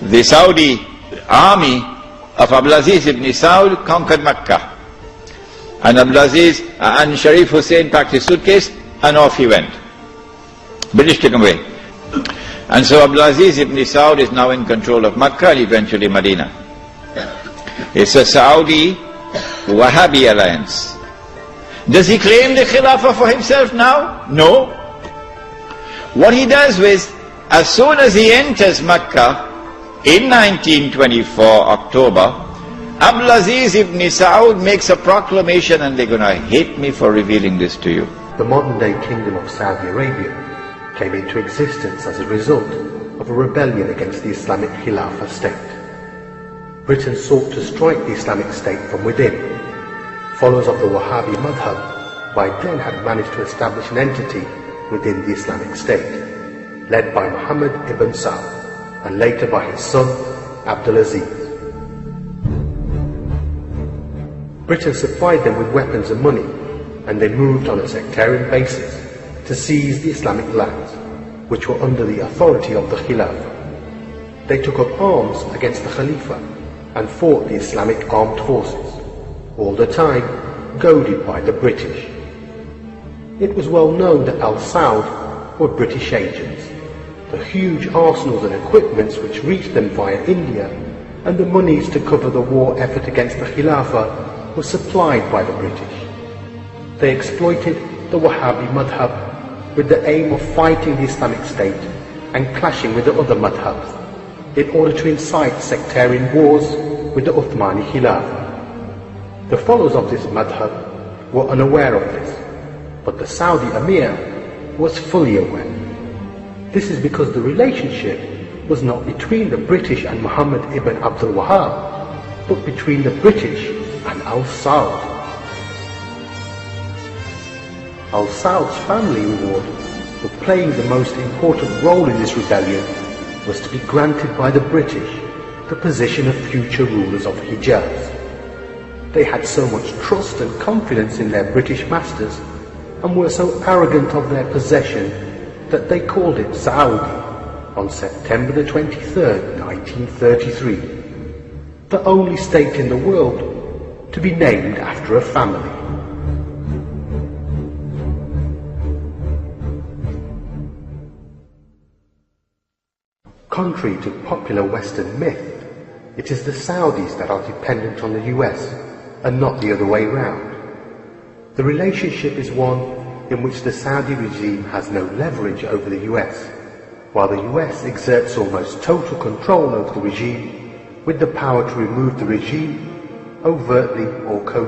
The Saudi army of Abdulaziz ibn Saud conquered Mecca. And Abdulaziz and Sharif Hussein packed his suitcase and off he went. British took him away. And so Abdulaziz ibn Saud is now in control of Mecca and eventually Medina. It's a Saudi Wahhabi alliance. Does he claim the Khilafah for himself now? No. What he does is, as soon as he enters Mecca in 1924 October, Abdulaziz ibn Saud makes a proclamation, and they're going to hate me for revealing this to you. The modern-day Kingdom of Saudi Arabia came into existence as a result of a rebellion against the Islamic Khilafah state. Britain sought to strike the Islamic State from within. Followers of the Wahhabi madhab by then had managed to establish an entity within the Islamic State, led by Muhammad ibn Saud, and later by his son Abdulaziz. Britain supplied them with weapons and money, and they moved on a sectarian basis to seize the Islamic lands, which were under the authority of the Khilafah. They took up arms against the Khalifa and fought the Islamic armed forces, all the time goaded by the British. It was well known that Al Saud were British agents. The huge arsenals and equipments which reached them via India, and the monies to cover the war effort against the Khilafah, were supplied by the British. They exploited the Wahhabi madhab with the aim of fighting the Islamic State and clashing with the other madhabs in order to incite sectarian wars with the Uthmani Khilafah. The followers of this madhab were unaware of this, but the Saudi Emir was fully aware. This is because the relationship was not between the British and Muhammad ibn Abdul Wahhab, but between the British and Al Saud. Al Saud's family reward for playing the most important role in this rebellion was to be granted by the British the position of future rulers of Hijaz. They had so much trust and confidence in their British masters and were so arrogant of their possession that they called it Saudi on September the 23rd, 1933, the only state in the world to be named after a family. Contrary to popular Western myth, it is the Saudis that are dependent on the US and not the other way round. The relationship is one in which the Saudi regime has no leverage over the US, while the US exerts almost total control over the regime, with the power to remove the regime overtly or covertly.